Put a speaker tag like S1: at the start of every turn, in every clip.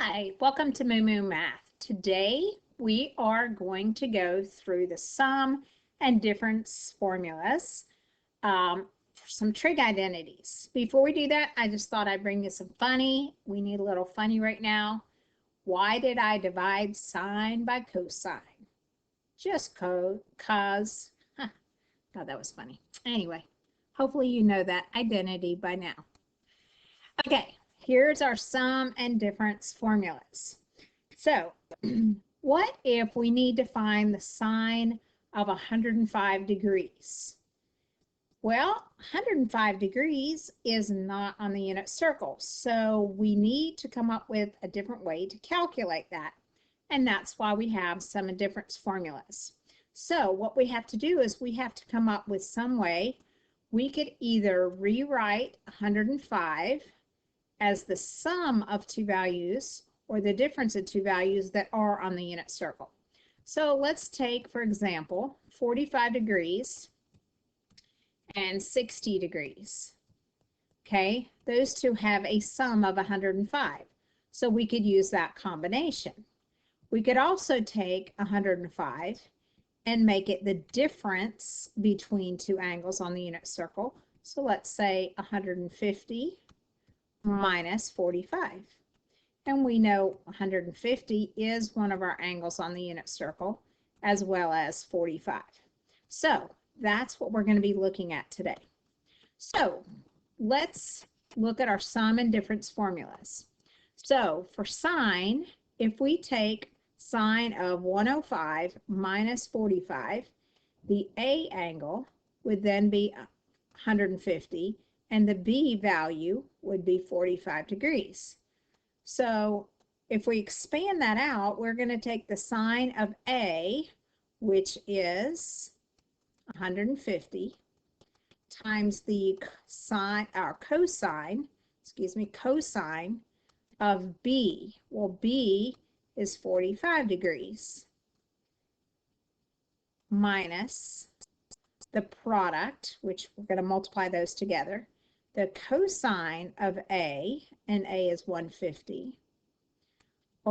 S1: Hi, welcome to Moo Moo Math. Today we are going to go through the sum and difference formulas for some trig identities. Before we do that, I just thought I'd bring you some funny. We need a little funny right now. Why did I divide sine by cosine? Just cause. Huh, thought that was funny. Anyway, hopefully you know that identity by now. Okay. Here's our sum and difference formulas. So, what if we need to find the sine of 105 degrees? Well, 105 degrees is not on the unit circle, so we need to come up with a different way to calculate that. And that's why we have sum and difference formulas. So, what we have to do is we have to come up with some way. We could either rewrite 105 as the sum of two values or the difference of two values that are on the unit circle. So let's take, for example, 45 degrees and 60 degrees. Okay, those two have a sum of 105. So we could use that combination. We could also take 105 and make it the difference between two angles on the unit circle. So let's say 150 minus 45. And we know 150 is one of our angles on the unit circle, as well as 45. So that's what we're going to be looking at today. So let's look at our sum and difference formulas. So for sine, if we take sine of 105 minus 45, the A angle would then be 150, and the B value would be 45 degrees. So if we expand that out, we're going to take the sine of A, which is 150, times the cosine of B. Well, B is 45 degrees, minus the product, which we're going to multiply those together, the cosine of A, and A is 150,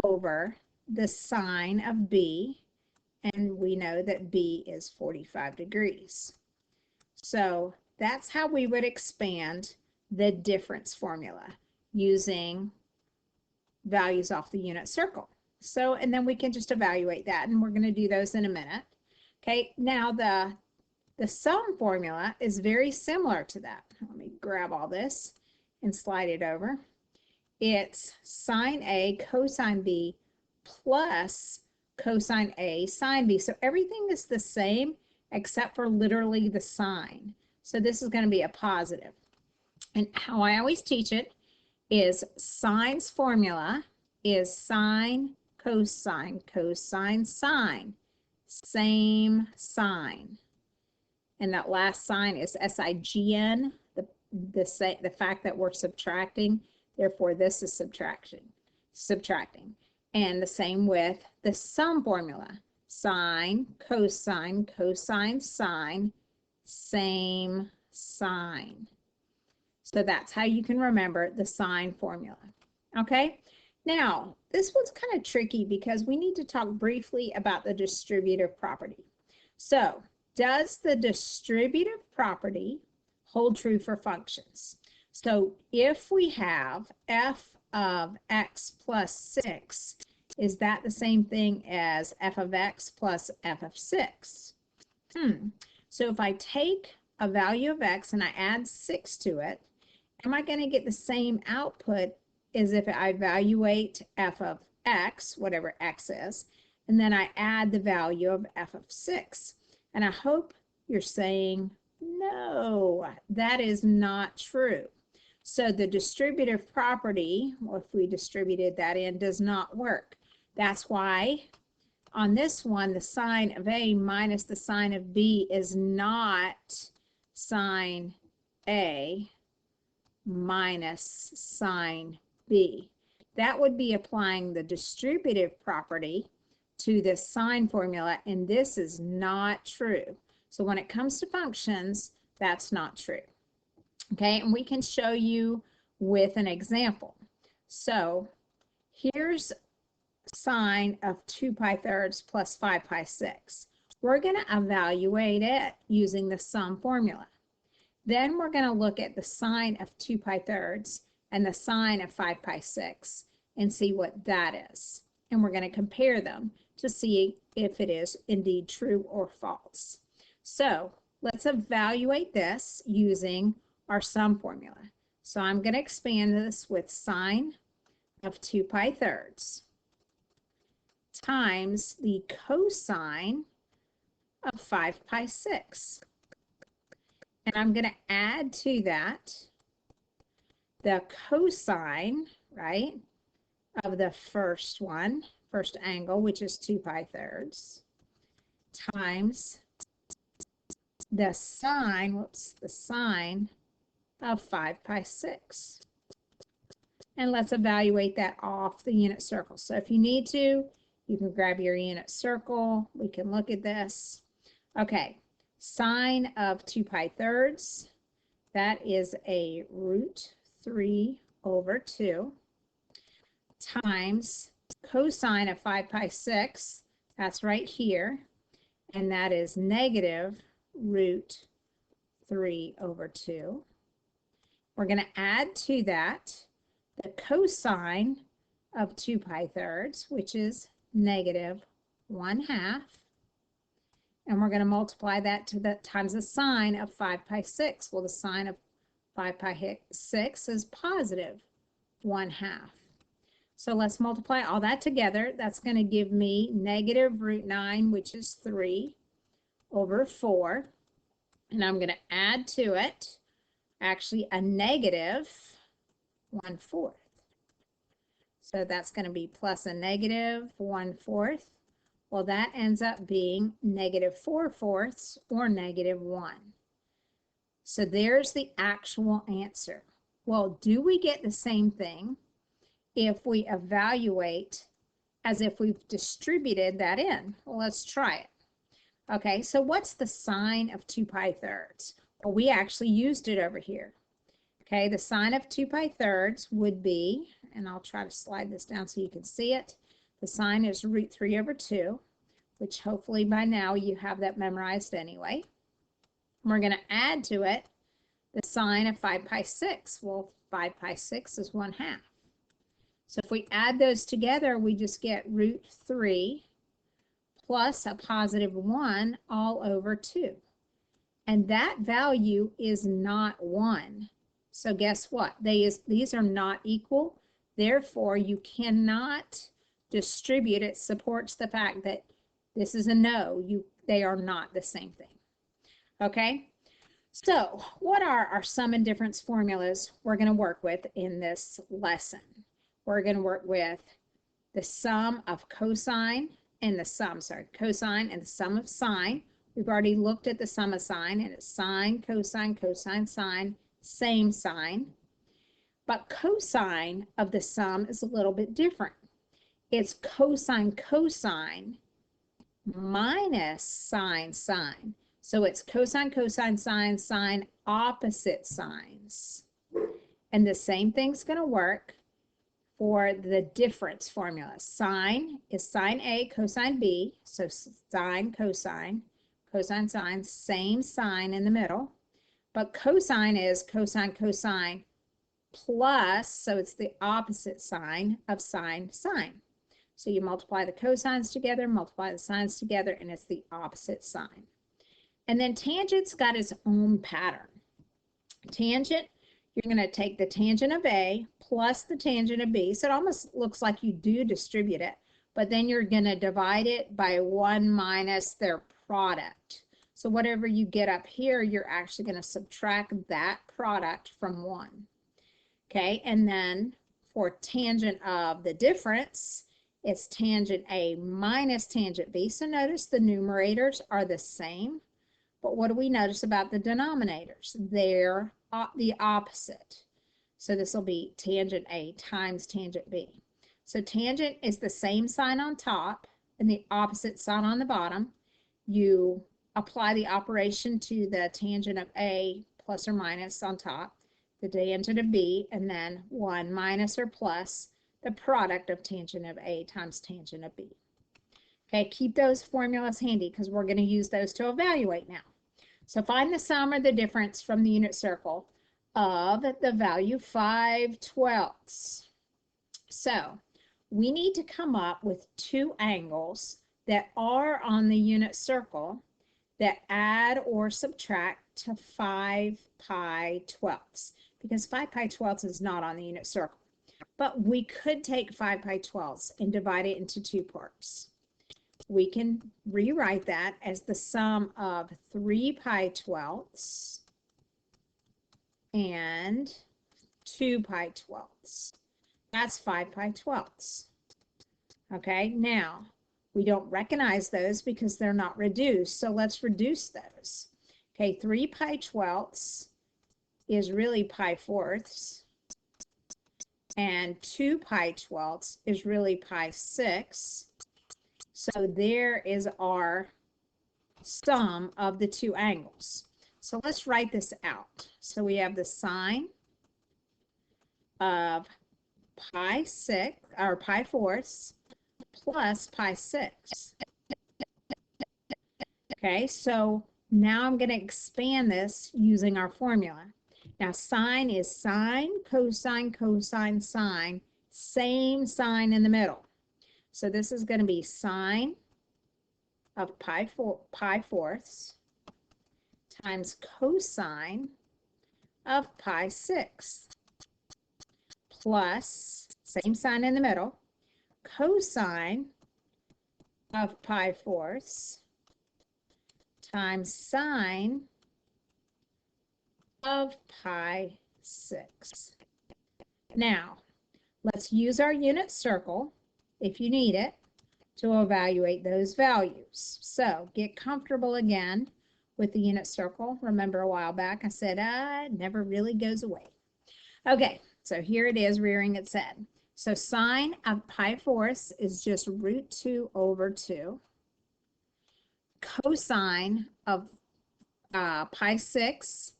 S1: over the sine of B, and we know that B is 45 degrees. So that's how we would expand the difference formula, using values off the unit circle. So, and then we can just evaluate that, and we're going to do those in a minute. Okay, now the sum formula is very similar to that. Let me grab all this and slide it over. It's sine A cosine B plus cosine A sine B. So everything is the same except for literally the sign. So this is going to be a positive. And how I always teach it is sine's formula is sine, cosine, cosine, sine. Same sign. And that last sign is SIGN, the fact that we're subtracting. Therefore, this is subtracting. And the same with the sum formula. Sine, cosine, cosine, sine, same sign. So that's how you can remember the sine formula. Okay? Now, this one's kind of tricky because we need to talk briefly about the distributive property. So, does the distributive property hold true for functions? So if we have f of x plus 6, is that the same thing as f of x plus f of 6? So if I take a value of x and I add 6 to it, am I going to get the same output as if I evaluate f of x, whatever x is, and then I add the value of f of 6? And I hope you're saying, no, that is not true. So the distributive property, or if we distributed that in, does not work. That's why on this one, the sine of A minus the sine of B is not sine A minus sine B. That would be applying the distributive property to this sine formula, and this is not true. So when it comes to functions, that's not true. Okay, and we can show you with an example. So here's sine of 2 pi thirds plus 5 pi 6. We're going to evaluate it using the sum formula. Then we're going to look at the sine of 2 pi thirds and the sine of 5 pi 6 and see what that is. And we're going to compare them to see if it is indeed true or false. So let's evaluate this using our sum formula. So I'm going to expand this with sine of 2 pi thirds times the cosine of 5 pi 6. And I'm going to add to that the cosine, right, of the first angle, which is 2 pi thirds, times the sine, the sine of 5 pi 6. And let's evaluate that off the unit circle. So if you need to, you can grab your unit circle. We can look at this. Okay, sine of 2 pi thirds, that is a root 3 over 2, times cosine of 5 pi 6, that's right here, and that is negative root 3 over 2. We're going to add to that the cosine of 2 pi thirds, which is negative 1/2. And we're going to multiply that to the times the sine of 5 pi 6. Well, the sine of 5 pi 6 is positive 1/2. So let's multiply all that together. That's going to give me negative root 9, which is 3 over 4. And I'm going to add to it actually a negative 1/4. So that's going to be plus a negative 1/4. Well, that ends up being negative 4/4 or negative 1. So there's the actual answer. Well, do we get the same thing if we evaluate as if we've distributed that in? Well, let's try it. Okay, so what's the sine of 2 pi thirds? Well, we actually used it over here. Okay, the sine of 2 pi thirds would be, and I'll try to slide this down so you can see it. The sine is root 3 over 2, which hopefully by now you have that memorized anyway. We're going to add to it the sine of 5 pi 6. Well, 5 pi 6 is 1/2. So if we add those together, we just get root 3 plus a positive 1 all over 2. And that value is not 1. So guess what? These are not equal. Therefore, you cannot distribute. It supports the fact that this is a no. They are not the same thing. Okay? So what are our sum and difference formulas we're going to work with in this lesson? We're going to work with the sum of cosine and the cosine and the sum of sine. We've already looked at the sum of sine, and it's sine, cosine, cosine, sine, same sign. But cosine of the sum is a little bit different. It's cosine, cosine minus sine, sine. So it's cosine, cosine, sine, sine, opposite signs. And the same thing's going to work for the difference formula. Sine is sine A, cosine B. So sine, cosine, cosine, sine, same sign in the middle. But cosine is cosine, cosine plus, so it's the opposite sign of sine, sine. So you multiply the cosines together, multiply the sines together, and it's the opposite sign. And then tangent's got its own pattern. Tangent, you're going to take the tangent of A plus the tangent of B. So it almost looks like you do distribute it, but then you're going to divide it by 1 minus their product. So whatever you get up here, you're actually going to subtract that product from 1. Okay, and then for tangent of the difference, it's tangent A minus tangent B. So notice the numerators are the same, but what do we notice about the denominators? They're the opposite. So this will be tangent A times tangent B. So tangent is the same sign on top and the opposite sign on the bottom. You apply the operation to the tangent of A plus or minus on top, the tangent of B, and then 1 minus or plus the product of tangent of A times tangent of B. Okay, keep those formulas handy because we're going to use those to evaluate now. So find the sum or the difference from the unit circle of the value 5/12. So we need to come up with two angles that are on the unit circle that add or subtract to 5/12, because 5/12 is not on the unit circle. But we could take 5/12 and divide it into two parts. We can rewrite that as the sum of 3/12 and 2/12. That's 5/12. Okay, now we don't recognize those because they're not reduced, so let's reduce those. Okay, 3/12 is really 5/4, and 2/12 is really 5/6. So there is our sum of the two angles. So let's write this out. So we have the sine of 5/6 or 5/4 plus 5/6. Okay, so now I'm going to expand this using our formula. Now sine is sine, cosine, cosine, sine, same sign in the middle. So this is going to be sine of 5/4 times cosine of 5/6 plus, same sign in the middle, cosine of 5/4 times sine of 5/6. Now, let's use our unit circle, if you need it, to evaluate those values. So get comfortable again with the unit circle. Remember a while back I said, it never really goes away. Okay, so here it is rearing its head. So sine of 5/4 is just √2/2. Cosine of 5/6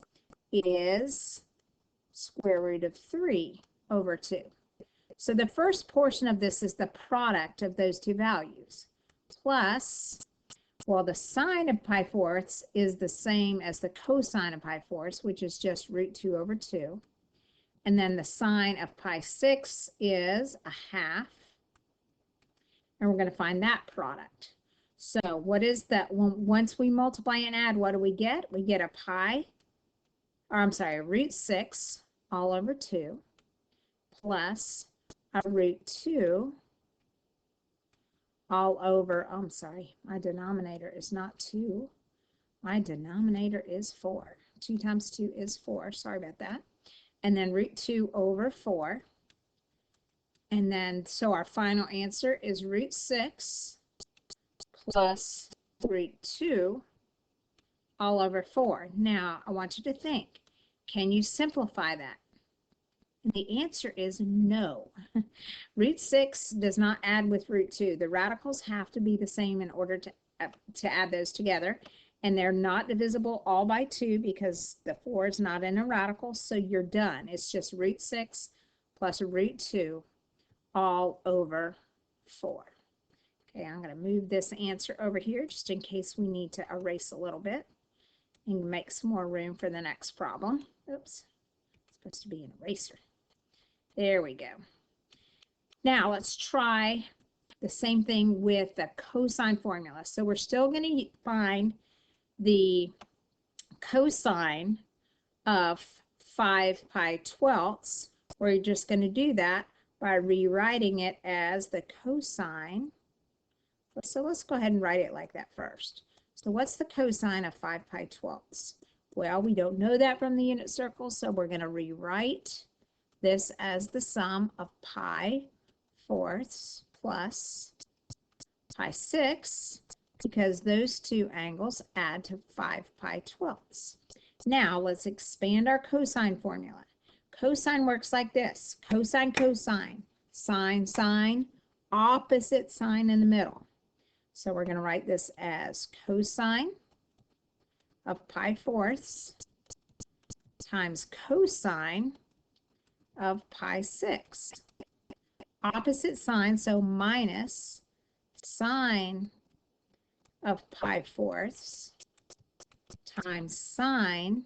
S1: is √3/2. So the first portion of this is the product of those two values, plus, well, the sine of 5/4 is the same as the cosine of 5/4, which is just √2/2. And then the sine of 5/6 is 1/2. And we're going to find that product. So what is that? Once we multiply and add, what do we get? We get a √6 all over 2 plus a √2 all over, I'm sorry, my denominator is not 2. My denominator is 4. 2 times 2 is 4. Sorry about that. And then √2/4. And then, so our final answer is √6 plus √2 all over 4. Now, I want you to think, can you simplify that? And the answer is no. √6 does not add with √2. The radicals have to be the same in order to add those together. And they're not divisible all by 2 because the 4 is not in a radical, so you're done. It's just √6 plus √2 all over 4. Okay, I'm going to move this answer over here just in case we need to erase a little bit and make some more room for the next problem. Oops, it's supposed to be an eraser. There we go. Now let's try the same thing with the cosine formula. So we're still going to find the cosine of 5/12. We're just going to do that by rewriting it as the cosine. So let's go ahead and write it like that first. So what's the cosine of 5/12? Well, we don't know that from the unit circle, so we're going to rewrite this as the sum of 5/4 plus 5/6, because those two angles add to 5/12. Now let's expand our cosine formula. Cosine works like this: cosine, cosine, sine, sine, opposite sign in the middle. So we're going to write this as cosine of 5/4 times cosine of 5/6 opposite sign, so minus sine of pi fourths times sine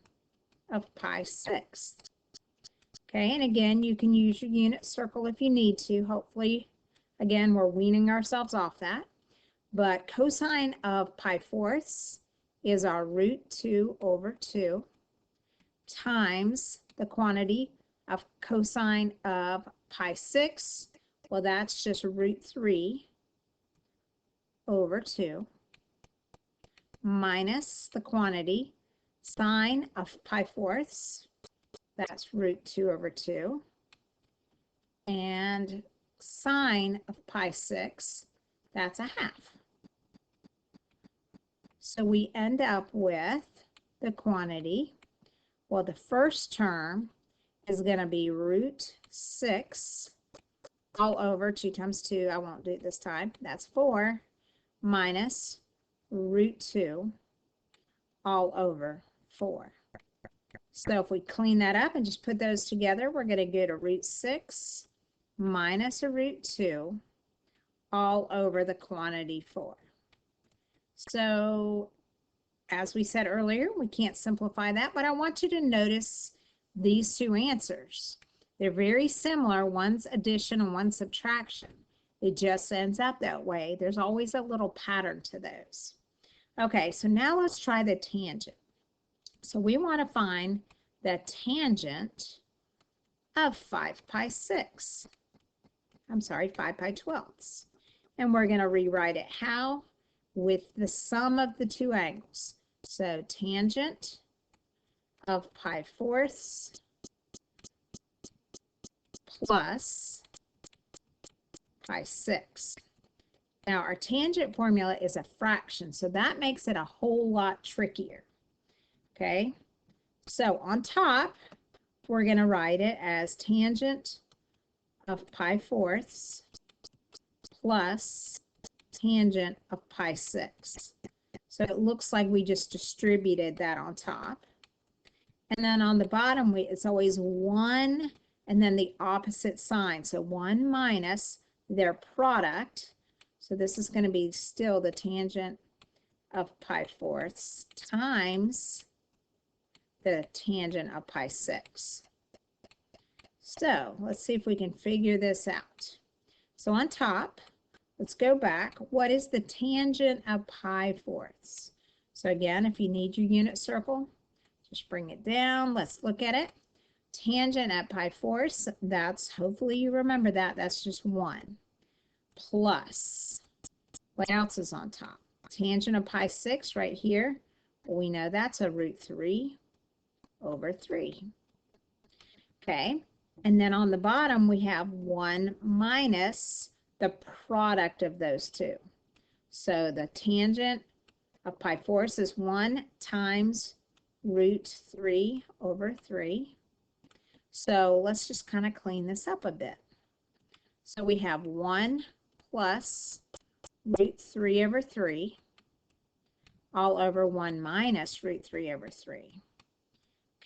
S1: of pi sixths. Okay, and again, you can use your unit circle if you need to. Hopefully, again, we're weaning ourselves off that. But cosine of pi fourths is our root 2 over 2 times the quantity of cosine of pi 6. Well, that's just root 3 over 2 minus the quantity sine of pi fourths. That's root 2 over 2. And sine of pi 6, that's a half. So we end up with the quantity. Well, the first term is going to be root 6 all over 2 times 2. I won't do it this time. That's 4 minus root 2 all over 4. So if we clean that up and just put those together, we're going to get a root 6 minus a root 2 all over the quantity 4. So as we said earlier, we can't simplify that, but I want you to notice these two answers. They're very similar. One's addition and one's subtraction. It just ends up that way. There's always a little pattern to those. Okay, so now let's try the tangent. So we want to find the tangent of 5 pi 6. I'm sorry, 5 pi 12ths. And we're going to rewrite it how? With the sum of the two angles. So tangent of pi fourths plus pi 6. Now our tangent formula is a fraction, so that makes it a whole lot trickier. Okay, so on top, we're going to write it as tangent of pi fourths plus tangent of pi 6. So it looks like we just distributed that on top. And then on the bottom, it's always 1 and then the opposite sign. So 1 minus their product. So this is going to be still the tangent of pi fourths times the tangent of pi 6. So let's see if we can figure this out. So on top, let's go back. What is the tangent of pi fourths? So again, if you need your unit circle, just bring it down. Let's look at it. Tangent at pi fourths, that's, hopefully you remember that, that's just 1. Plus, what else is on top? Tangent of pi 6 right here. Well, we know that's a root 3 over 3. Okay, and then on the bottom we have 1 minus the product of those two. So the tangent of pi fourths is 1 times root 3 over 3. So let's just kind of clean this up a bit. So we have 1 plus root 3 over 3 all over 1 minus root 3 over 3.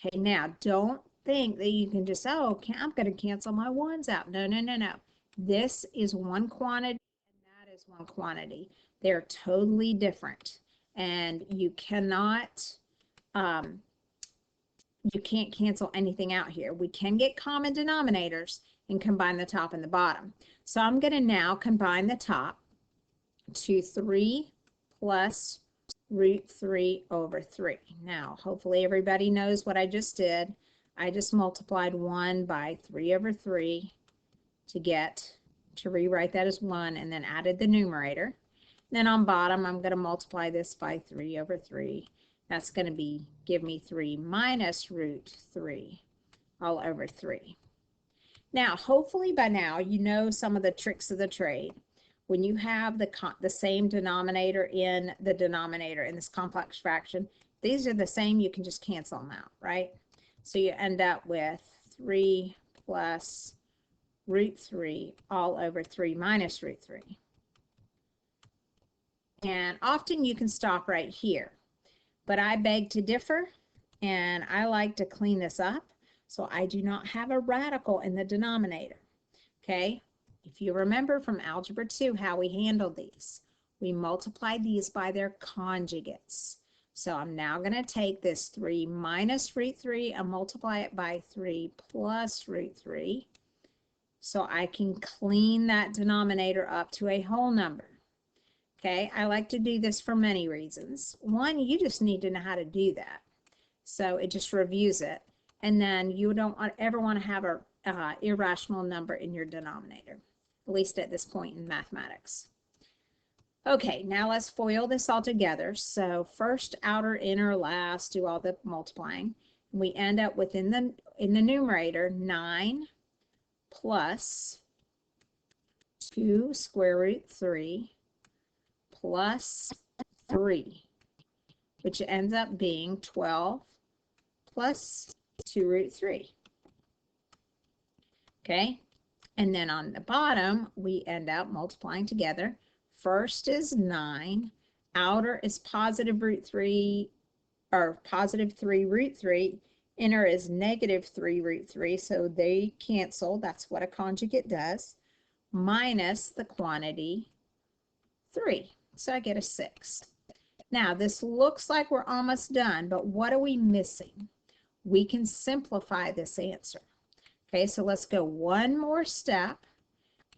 S1: Okay, now don't think that you can just, oh, I'm going to cancel my 1's out. No, no, no, no. This is one quantity and that is one quantity. They're totally different. And you cannot, you can't cancel anything out here. We can get common denominators and combine the top and the bottom. So I'm going to now combine the top to 3 plus root 3 over 3. Now, hopefully everybody knows what I just did. I just multiplied 1 by 3 over 3 to rewrite that as 1 and then added the numerator. Then on bottom, I'm going to multiply this by 3 over 3. That's going to give me 3 minus root 3 all over 3. Now, hopefully by now, you know some of the tricks of the trade. When you have the same denominator in the denominator in this complex fraction, these are the same, you can just cancel them out, right? So you end up with 3 plus root 3 all over 3 minus root 3. And often you can stop right here, but I beg to differ, and I like to clean this up, so I do not have a radical in the denominator, okay? if you remember from Algebra 2 how we handled these, we multiplied these by their conjugates. So I'm now going to take this 3 minus root 3 and multiply it by 3 plus root 3. So I can clean that denominator up to a whole number. Okay, I like to do this for many reasons. One, you just need to know how to do that. So it just reviews it. And then you don't ever want to have an irrational number in your denominator, at least at this point in mathematics. Okay, now let's FOIL this all together. So first, outer, inner, last, do all the multiplying. We end up with in the numerator 9 plus 2 square root 3 plus 3, which ends up being 12 plus 2 root 3. Okay, and then on the bottom, we end up multiplying together. First is 9, outer is positive root 3, or positive 3 root 3, inner is negative 3 root 3, so they cancel. That's what a conjugate does, minus the quantity 3. So I get a 6. Now, this looks like we're almost done, but what are we missing? We can simplify this answer. Okay, so let's go one more step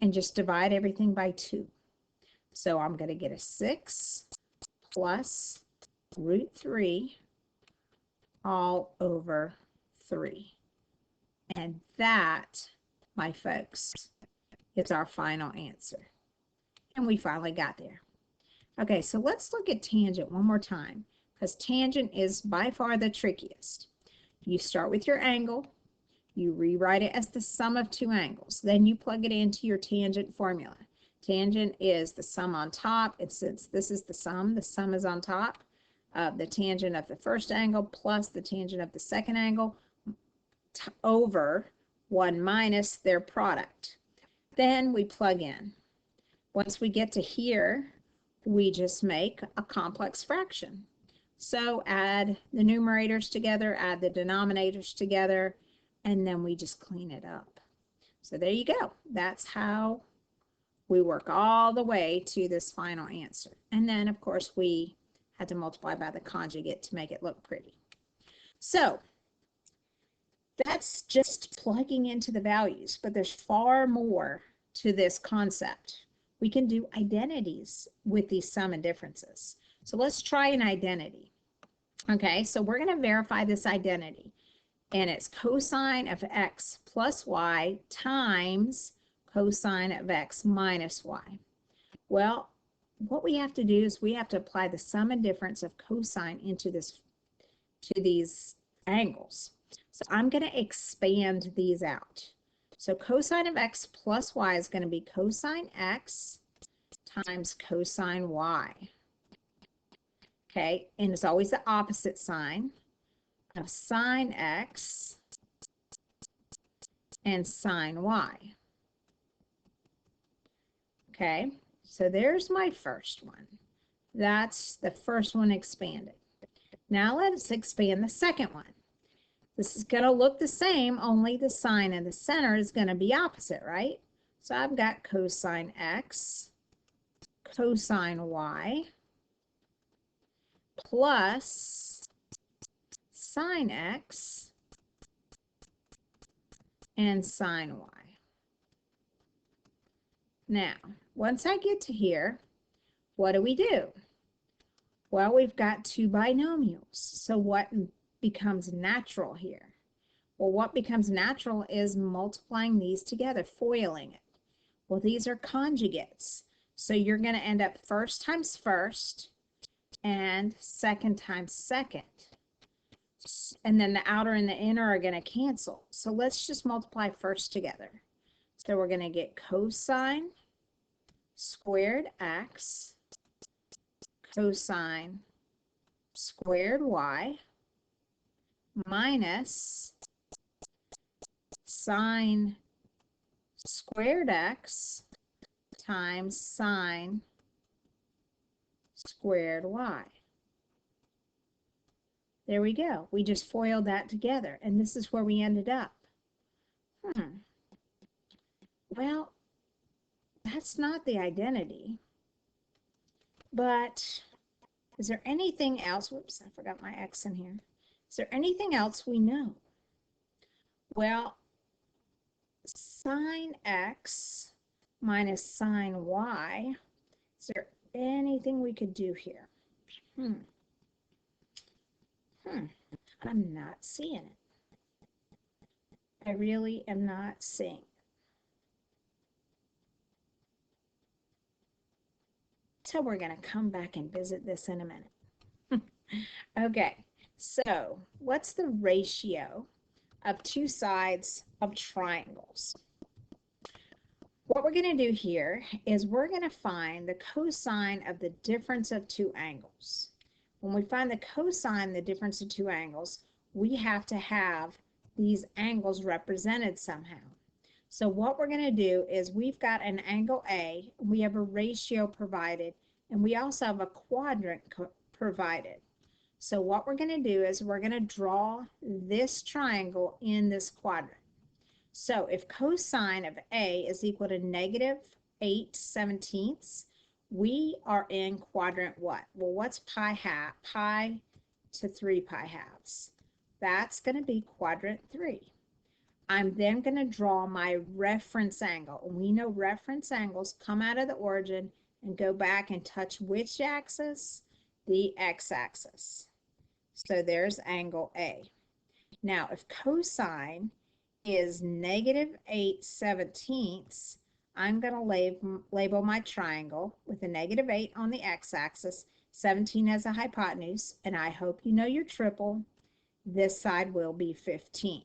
S1: and just divide everything by 2. So I'm going to get a 6 plus root 3 all over 3. And that, my folks, is our final answer. And we finally got there. Okay, so let's look at tangent one more time, because tangent is by far the trickiest. You start with your angle, you rewrite it as the sum of two angles, then you plug it into your tangent formula. Tangent is the sum on top, and since this is the sum is on top of the tangent of the first angle plus the tangent of the second angle over 1 minus their product. Then we plug in. Once we get to here, we just make a complex fraction. So add the numerators together, add the denominators together, and then we just clean it up. So there you go. That's how we work all the way to this final answer. And then, of course, we had to multiply by the conjugate to make it look pretty. So that's just plugging into the values, but there's far more to this concept. We can do identities with these sum and differences. So let's try an identity. Okay, so we're going to verify this identity. And it's cosine of x plus y times cosine of x minus y. Well, what we have to do is we have to apply the sum and difference of cosine into these angles. So I'm going to expand these out. So cosine of x plus y is going to be cosine x times cosine y. Okay, and it's always the opposite sign of sine x and sine y. Okay, so there's my first one. That's the first one expanded. Now let's expand the second one. This is going to look the same, only the sign in the center is going to be opposite, right? So I've got cosine x, cosine y, plus sine x and sine y. Now, once I get to here, what do? Well, we've got two binomials. So what becomes natural here? Well, what becomes natural is multiplying these together, FOILing it. Well, these are conjugates. So you're going to end up first times first and second times second. And then the outer and the inner are going to cancel. So let's just multiply first together. So we're going to get cosine squared x cosine squared y minus sine squared x times sine squared y. There we go. We just FOILed that together, and this is where we ended up. Well, that's not the identity. But is there anything else? Whoops, I forgot my X in here. Is there anything else we know? Well, sine X minus sine Y. Is there anything we could do here? I'm not seeing it. I really am not seeing it. So we're going to come back and visit this in a minute. Okay, so what's the ratio of two sides of triangles? What we're going to do here is we're going to find the cosine of the difference of two angles. When we find the cosine of the difference of two angles, we have to have these angles represented somehow. So what we're going to do is we've got an angle A, we have a ratio provided, and we also have a quadrant provided. So what we're going to do is we're going to draw this triangle in this quadrant. So if cosine of A is equal to negative 8/17, we are in quadrant what? Well, what's pi to 3 pi halves? That's going to be quadrant 3. I'm then going to draw my reference angle. And we know reference angles come out of the origin and go back and touch which axis? The x-axis. So there's angle A. Now, if cosine is negative 8/17, I'm going to label my triangle with a negative 8 on the x-axis, 17 as a hypotenuse, and I hope you know your triple. This side will be 15.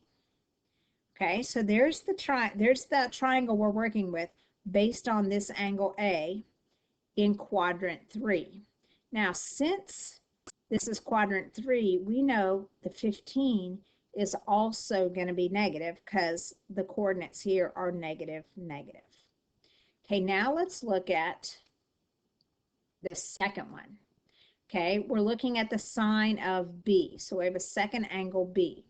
S1: Okay, so there's the triangle we're working with based on this angle A in quadrant 3. Now, since this is quadrant 3, we know the 15 is also going to be negative because the coordinates here are negative, negative. Okay, now let's look at the second one. Okay, we're looking at the sine of B. So we have a second angle B.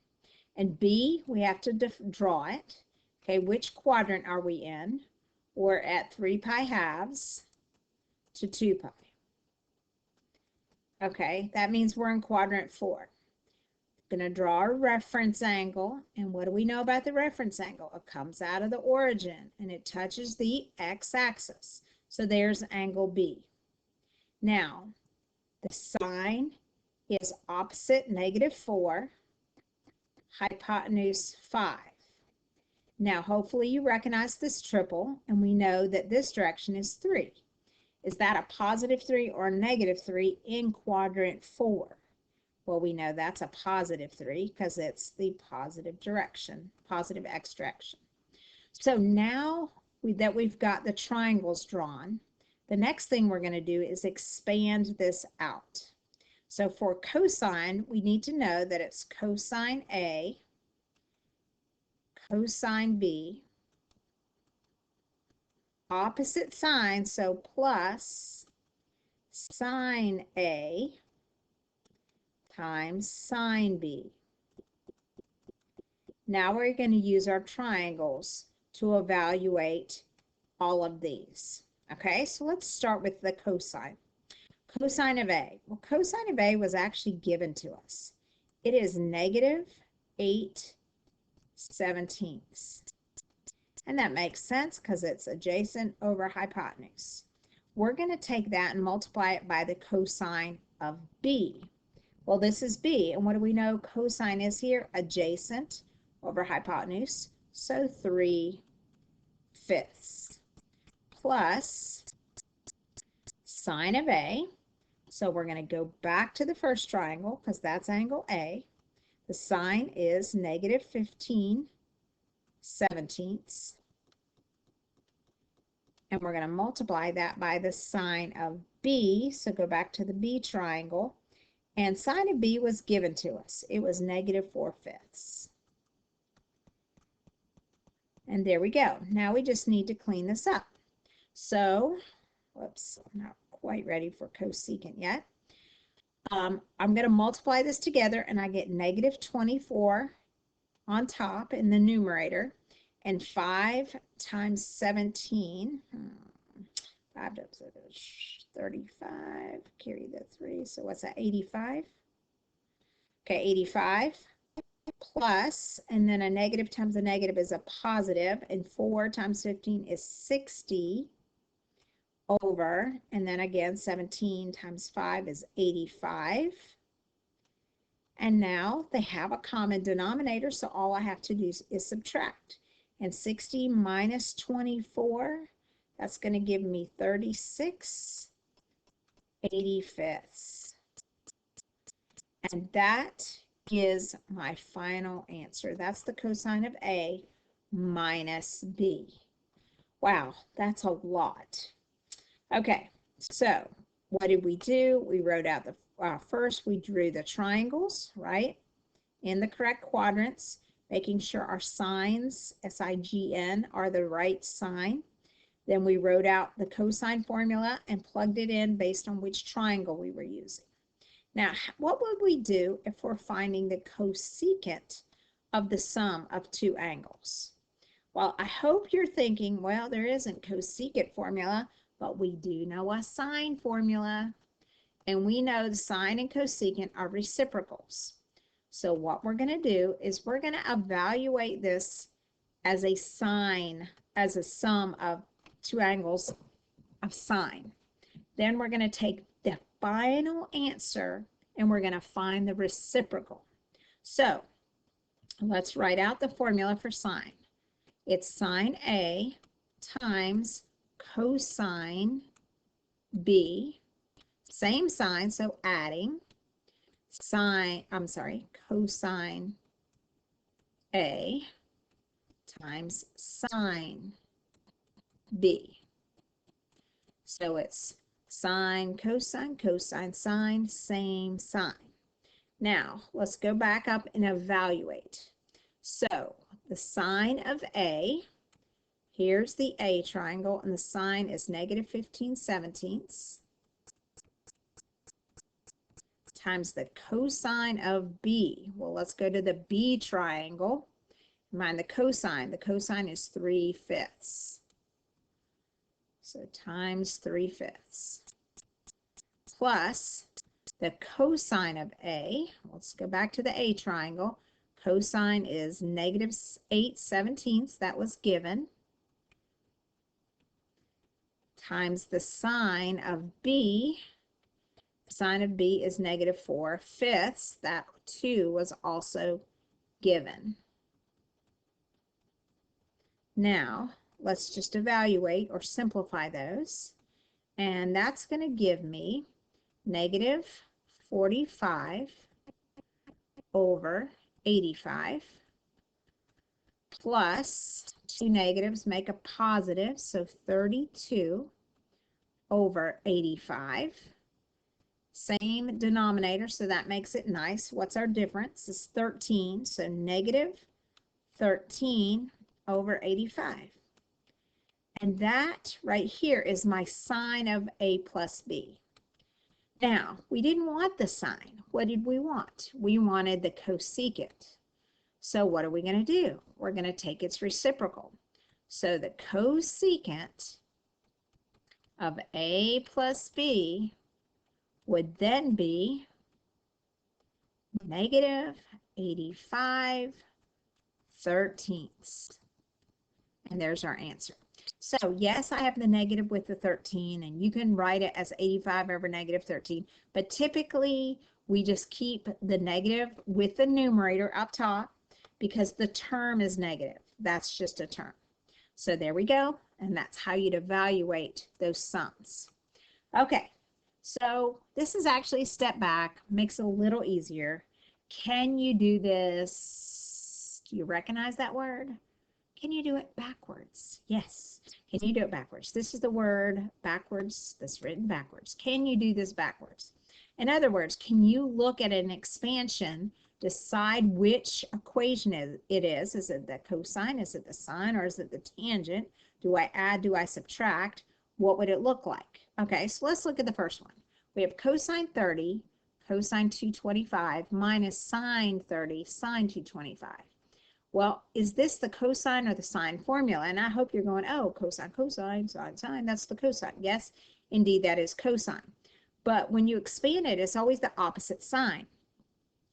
S1: And B, we have to draw it. Okay, which quadrant are we in? We're at 3 pi halves to 2 pi. Okay, that means we're in quadrant 4. Going to draw a reference angle, and what do we know about the reference angle? It comes out of the origin and it touches the x-axis. So there's angle B. Now, the sine is opposite negative 4, hypotenuse 5. Now, hopefully you recognize this triple, and we know that this direction is 3. Is that a positive 3 or a negative 3 in quadrant 4? Well, we know that's a positive 3 because it's the positive direction, positive x direction. So now that we've got the triangles drawn, the next thing we're going to do is expand this out. So for cosine, we need to know that it's cosine A, cosine B, opposite sign, so plus sine A times sine B. Now we're going to use our triangles to evaluate all of these. Okay, so let's start with the cosine. Cosine of A. Well, cosine of A was actually given to us. It is negative 8/17. And that makes sense because it's adjacent over hypotenuse. We're going to take that and multiply it by the cosine of B. Well, this is B, and what do we know cosine is here? Adjacent over hypotenuse, so 3/5 plus sine of A. So we're going to go back to the first triangle because that's angle A. The sine is negative 15/17. And we're going to multiply that by the sine of B. So go back to the B triangle. And sine of B was given to us. It was negative 4/5. And there we go. Now we just need to clean this up. So, whoops, I'm not quite ready for cosecant yet. I'm going to multiply this together, and I get negative 24 on top in the numerator, and 5 times 17. 5 times 35, carry the 3, so what's that, 85? Okay, 85 plus, and then a negative times a negative is a positive, and 4 times 15 is 60 over, and then again, 17 times 5 is 85. And now they have a common denominator, so all I have to do is subtract. And 60 minus 24, that's going to give me 36/85. And that is my final answer. That's the cosine of A minus B. Wow, that's a lot. Okay, so what did we do? We wrote out the first, we drew the triangles, right, in the correct quadrants, making sure our signs, S-I-G-N, are the right sign. Then we wrote out the cosine formula and plugged it in based on which triangle we were using. Now, what would we do if we're finding the cosecant of the sum of two angles? Well, I hope you're thinking, well, there isn't cosecant formula, but we do know a sine formula. And we know the sine and cosecant are reciprocals. So what we're going to do is we're going to evaluate this as a sine, as a sum of two angles of sine. Then we're going to take the final answer and we're going to find the reciprocal. So let's write out the formula for sine. It's sine A times cosine B. Same sign, so adding cosine A times sine B. So it's sine, cosine, cosine, sine, same sign. Now, let's go back up and evaluate. So the sine of A, here's the A triangle, and the sine is negative 15/17 times the cosine of B. Well, let's go to the B triangle. Mind the cosine. The cosine is 3/5. So times 3/5. Plus the cosine of A. Let's go back to the A triangle. Cosine is negative 8/17. That was given. Times the sine of B. Sine of B is negative 4/5. That too was also given. Now, let's just evaluate or simplify those. And that's going to give me negative 45 over 85 plus two negatives make a positive, so 32 over 85. Same denominator, so that makes it nice. What's our difference? It's 13, so negative 13 over 85. And that right here is my sine of A plus B. Now, we didn't want the sine. What did we want? We wanted the cosecant. So what are we going to do? We're going to take its reciprocal. So the cosecant of A plus B would then be negative 85/13. And there's our answer. So yes, I have the negative with the 13, and you can write it as 85 over negative 13. But typically, we just keep the negative with the numerator up top because the term is negative. That's just a term. So there we go. And that's how you'd evaluate those sums. Okay. So this is actually a step back, makes it a little easier. Can you do this? Do you recognize that word? Can you do it backwards? Yes. Can you do it backwards? This is the word backwards that's written backwards. Can you do this backwards? In other words, can you look at an expansion, decide which equation it is? Is it the cosine? Is it the sine? Or is it the tangent? Do I add? Do I subtract? What would it look like? Okay, so let's look at the first one. We have cosine 30, cosine 225 minus sine 30, sine 225. Well, is this the cosine or the sine formula? And I hope you're going, oh, cosine, cosine, sine, sine, that's the cosine. Yes, indeed, that is cosine. But when you expand it, it's always the opposite sign.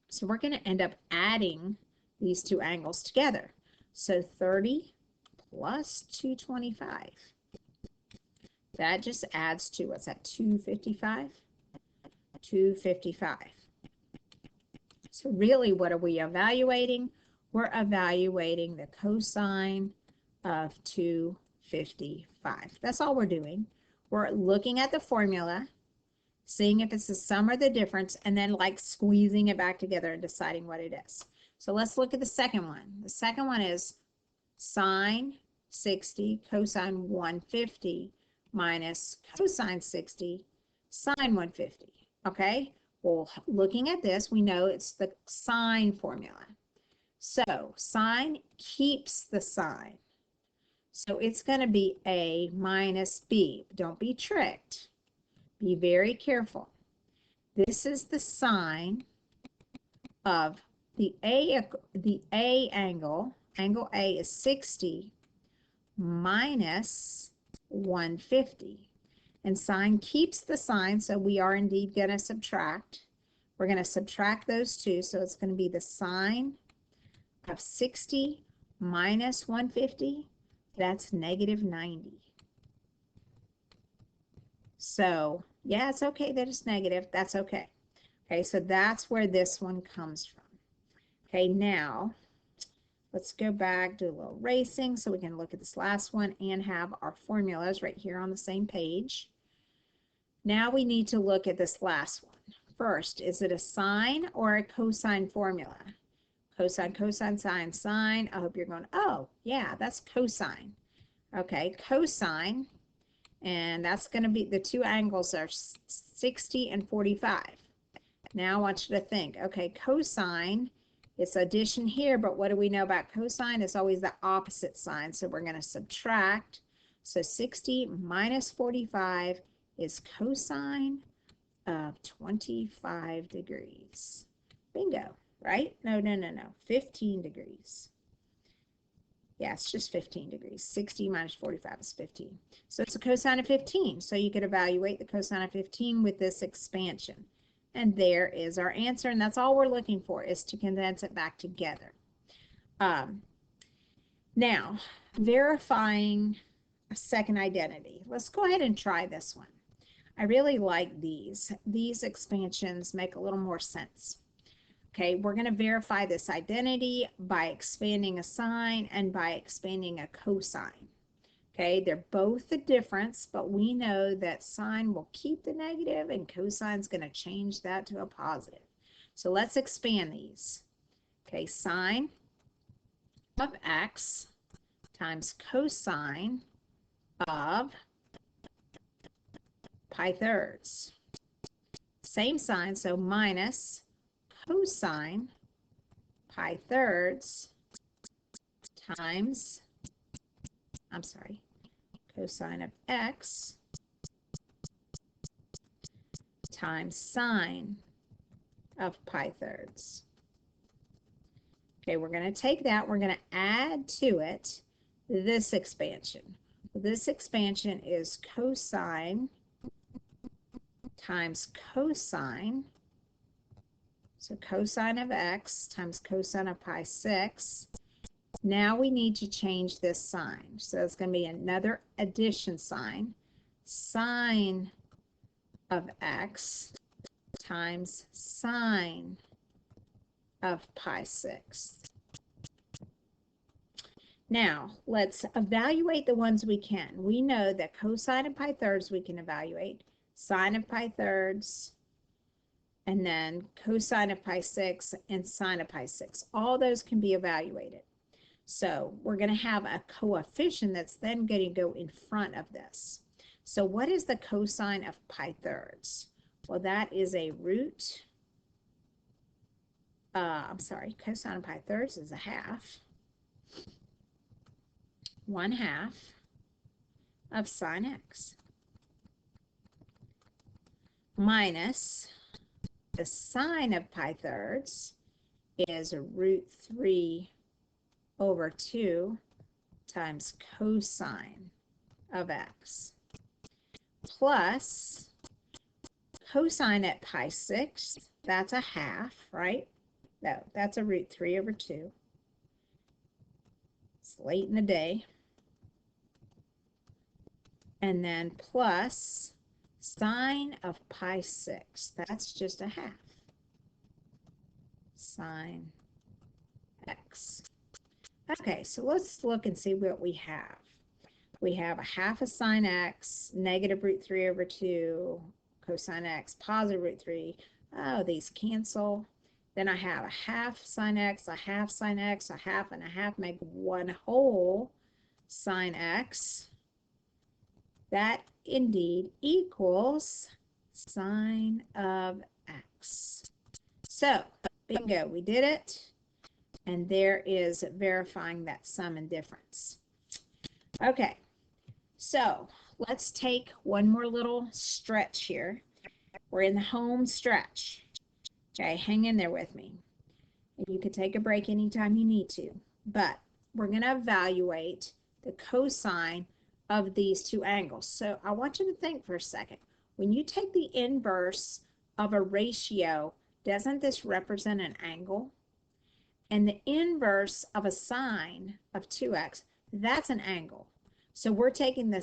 S1: So we're going to end up adding these two angles together. So 30 plus 225. That just adds to, what's that, 255? 255. So really, what are we evaluating? We're evaluating the cosine of 255. That's all we're doing. We're looking at the formula, seeing if it's the sum or the difference, and then like squeezing it back together and deciding what it is. So let's look at the second one. The second one is sine 60 cosine 150 minus cosine 60 sine 150. Okay? Well, looking at this, we know it's the sine formula. So sine keeps the sign. So it's going to be A minus B. Don't be tricked. Be very careful. This is the sine of the A angle. Angle A is 60 minus 150. And sine keeps the sign, so we are indeed going to subtract. We're going to subtract those two, so it's going to be the sine of 60 minus 150. That's negative 90. So, yeah, it's okay that it's negative. That's okay. Okay, so that's where this one comes from. Okay, now let's go back, do a little erasing so we can look at this last one and have our formulas right here on the same page. Now we need to look at this last one. First, is it a sine or a cosine formula? Cosine, cosine, sine, sine. I hope you're going, oh, yeah, that's cosine. Okay, cosine, and that's going to be, the two angles are 60 and 45. Now I want you to think, okay, cosine, it's addition here, but what do we know about cosine? It's always the opposite sign, so we're going to subtract. So 60 minus 45 is cosine of 25 degrees. Bingo, right? No, 15 degrees. Yeah, it's just 15 degrees. 60 minus 45 is 15. So it's a cosine of 15. So you could evaluate the cosine of 15 with this expansion. And there is our answer. And that's all we're looking for, is to condense it back together. Now, verifying a second identity. Let's go ahead and try this one. I really like these. These expansions make a little more sense. Okay, we're going to verify this identity by expanding a sine and by expanding a cosine. Okay, they're both the difference, but we know that sine will keep the negative and cosine is going to change that to a positive. So let's expand these. Okay, sine of x times cosine of pi thirds. Same sign, so minus cosine pi thirds times, cosine of x times sine of pi thirds. Okay, we're going to take that, we're going to add to it this expansion. This expansion is cosine times cosine. So cosine of x times cosine of pi 6. Now we need to change this sign. So it's going to be another addition sign. Sine of x times sine of pi 6. Now, let's evaluate the ones we can. We know that cosine of pi thirds we can evaluate. Sine of pi thirds, and then cosine of pi 6 and sine of pi 6. All those can be evaluated. So we're going to have a coefficient that's then going to go in front of this. So what is the cosine of pi thirds? Well, that is a root. Cosine of pi thirds is a half. 1/2 of sine x minus the sine of pi thirds is root 3 over 2 times cosine of x plus cosine at pi 6, that's a half, right? No, that's a root 3 over 2. It's late in the day. And then plus sine of pi 6, that's just a half. Sine x. Okay, so let's look and see what we have. We have a half of sine x, negative root 3 over 2, cosine x, positive root 3. Oh, these cancel. Then I have a half sine x, a half sine x, a half and a half make one whole sine x. That indeed equals sine of x. So, bingo, we did it. And there is verifying that sum and difference. Okay, so let's take one more little stretch here. We're in the home stretch. Okay, hang in there with me. And you can take a break anytime you need to. But we're going to evaluate the cosine of these two angles. So I want you to think for a second. When you take the inverse of a ratio, doesn't this represent an angle? And the inverse of a sine of 2x, that's an angle. So we're taking the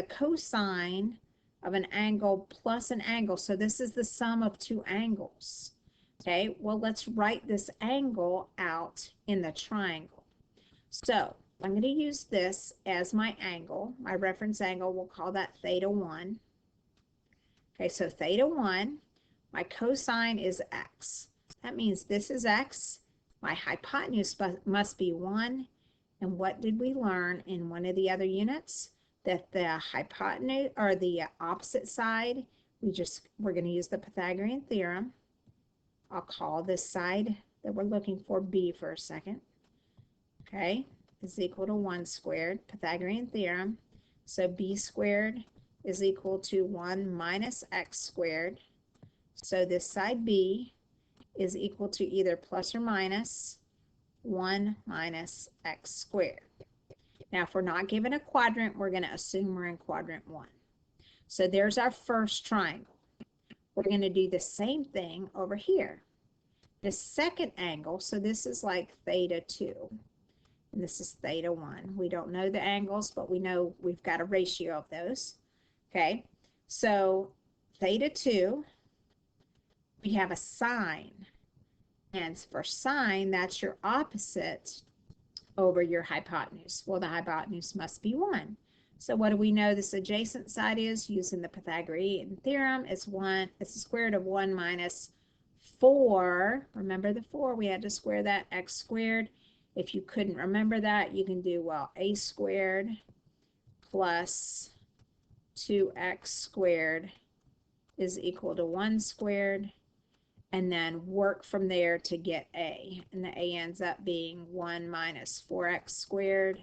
S1: cosine of an angle plus an angle. So this is the sum of two angles. Okay, well, let's write this angle out in the triangle. So I'm going to use this as my angle, my reference angle. We'll call that theta 1. Okay, so theta 1, my cosine is x. That means this is x. My hypotenuse must be 1. And what did we learn in one of the other units? That the hypotenuse, or the opposite side, we're going to use the Pythagorean theorem. I'll call this side that we're looking for b for a second. Okay, is equal to 1 squared, Pythagorean theorem. So b squared is equal to 1 minus x squared. So this side b is equal to either plus or minus 1 minus x squared. Now, if we're not given a quadrant, we're going to assume we're in quadrant 1. So there's our first triangle. We're going to do the same thing over here. The second angle, so this is like theta 2, and this is theta 1. We don't know the angles, but we know we've got a ratio of those. Okay, so theta 2, we have a sine. And for sine, that's your opposite over your hypotenuse. Well, the hypotenuse must be 1. So what do we know this adjacent side is? Using the Pythagorean theorem, it's the square root of 1 minus 4. Remember the 4, we had to square that, x squared. If you couldn't remember that, you can do, well, a squared plus 2x squared is equal to 1 squared. And then work from there to get a. And the a ends up being 1 minus 4x squared.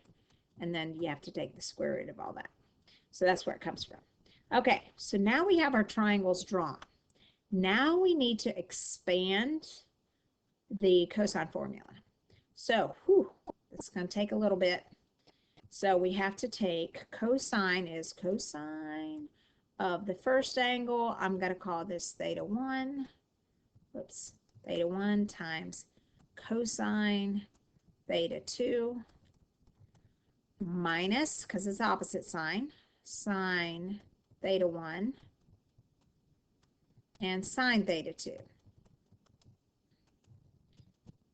S1: And then you have to take the square root of all that. So that's where it comes from. Okay, so now we have our triangles drawn. Now we need to expand the cosine formula. So, it's going to take a little bit. So we have to take cosine is cosine of the first angle. I'm going to call this theta 1. Oops, theta 1 times cosine theta 2 minus, because it's opposite sign, sine theta 1 and sine theta 2.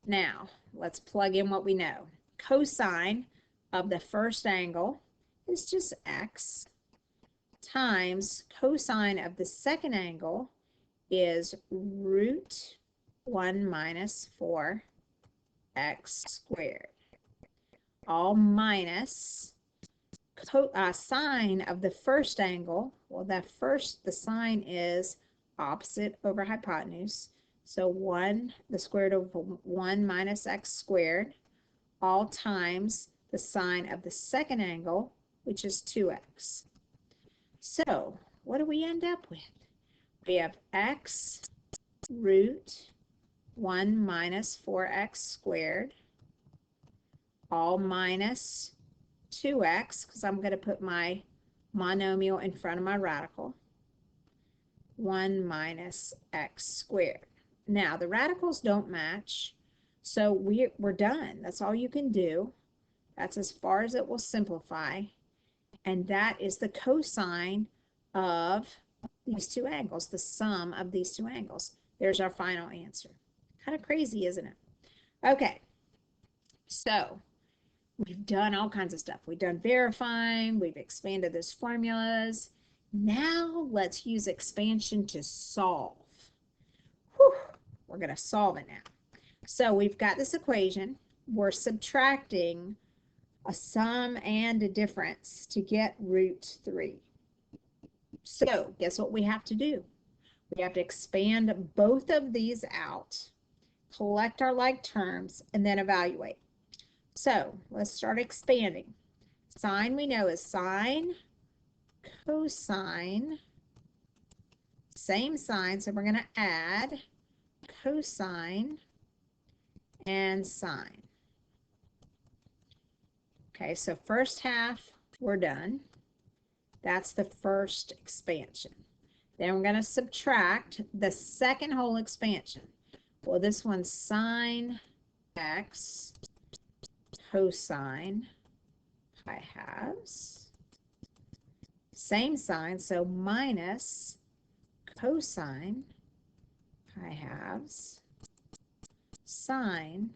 S1: Now, let's plug in what we know. Cosine of the first angle is just x times cosine of the second angle is root 1 minus 4x squared. All minus sine of the first angle. Well, the sine is opposite over hypotenuse. So the square root of 1 minus x squared, all times the sine of the second angle, which is 2x. So what do we end up with? We have x root 1 minus 4x squared, all minus 2x, because I'm going to put my monomial in front of my radical. 1 minus x squared. Now, the radicals don't match, so we're done. That's all you can do. That's as far as it will simplify. And that is the cosine of these two angles, the sum of these two angles. There's our final answer. Kind of crazy, isn't it? Okay, so we've done all kinds of stuff. We've done verifying, we've expanded those formulas. Now let's use expansion to solve. Whew, we're going to solve it now. So we've got this equation. We're subtracting a sum and a difference to get root 3. So guess what we have to do? We have to expand both of these out, collect our like terms, and then evaluate. So let's start expanding. Sine we know is sine, cosine, same sign, so we're going to add cosine and sine. Okay, so first half, we're done. That's the first expansion. Then we're going to subtract the second whole expansion. Well, this one's sine x cosine pi halves. Same sign, so minus cosine pi halves sine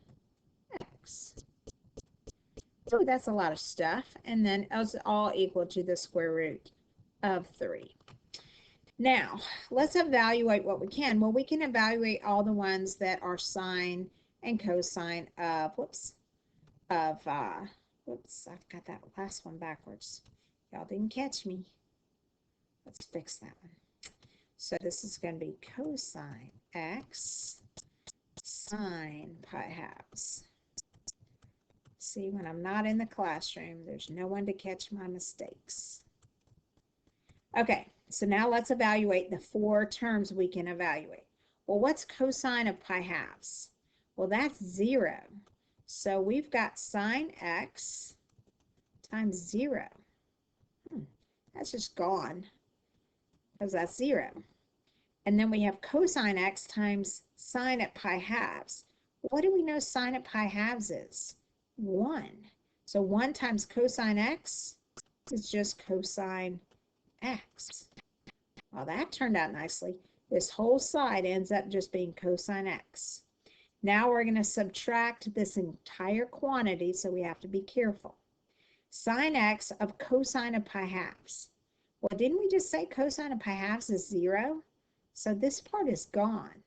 S1: x. So that's a lot of stuff. And then it's all equal to the square root of 3. Now, let's evaluate what we can. Well, we can evaluate all the ones that are sine and cosine of, I've got that last one backwards. Y'all didn't catch me. Let's fix that one. So this is going to be cosine x sine pi halves. See, when I'm not in the classroom, there's no one to catch my mistakes. Okay, so now let's evaluate the 4 terms we can evaluate. Well, what's cosine of pi halves? Well, that's 0. So we've got sine x times 0. That's just gone because that's 0. And then we have cosine x times sine at pi halves. What do we know sine at pi halves is? 1. So 1 times cosine x is just cosine x. Well, that turned out nicely. This whole side ends up just being cosine x. Now we're going to subtract this entire quantity, so we have to be careful. Sine x of cosine of pi halves. Well, didn't we just say cosine of pi halves is 0? So this part is gone.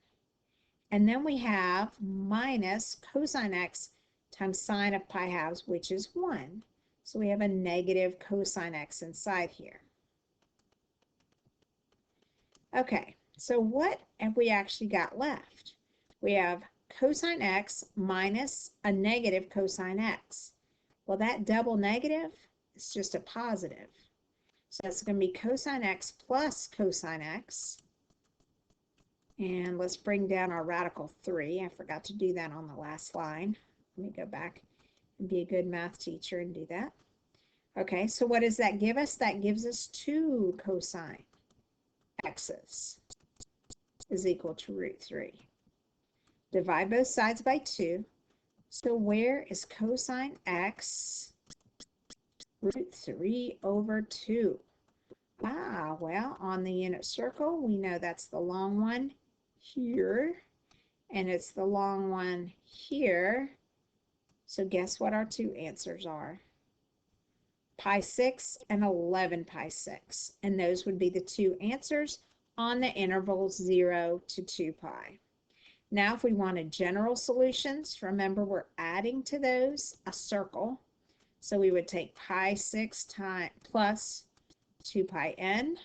S1: And then we have minus cosine x times sine of pi halves, which is 1. So we have a negative cosine x inside here. Okay, so what have we actually got left? We have cosine x minus a negative cosine x. Well, that double negative is just a positive. So that's going to be cosine x plus cosine x. And let's bring down our radical 3. I forgot to do that on the last line. Let me go back and be a good math teacher and do that. Okay, so what does that give us? That gives us 2 cosine x's is equal to root 3. Divide both sides by 2. So where is cosine x root 3 over 2? Ah, well, on the unit circle, we know that's the long one here, and it's the long one here. So guess what our 2 answers are? Pi 6 and 11 pi 6. And those would be the 2 answers on the intervals 0 to 2 pi. Now, if we wanted general solutions, remember we're adding to those a circle. So we would take pi 6 plus 2 pi n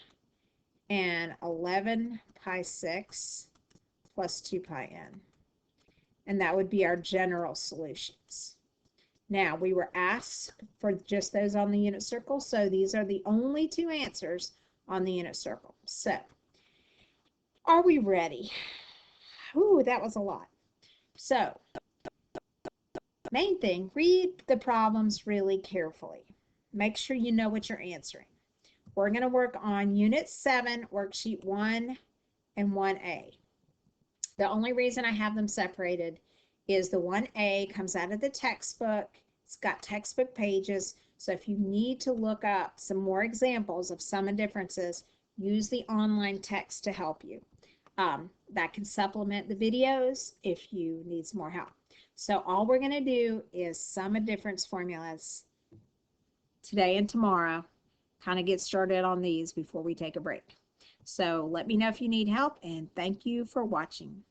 S1: and 11 pi 6 plus 2 pi n. And that would be our general solutions. Now, we were asked for just those on the unit circle, so these are the only 2 answers on the unit circle. So, are we ready? Ooh, that was a lot. So, Main thing, read the problems really carefully. Make sure you know what you're answering. We're going to work on Unit 7, Worksheet 1 and 1A. The only reason I have them separated is the 1A comes out of the textbook. It's got textbook pages. So if you need to look up some more examples of sum and differences, use the online text to help you. That can supplement the videos if you need some more help. So all we're going to do is sum and difference formulas today and tomorrow. Kind of get started on these before we take a break. So let me know if you need help, and thank you for watching.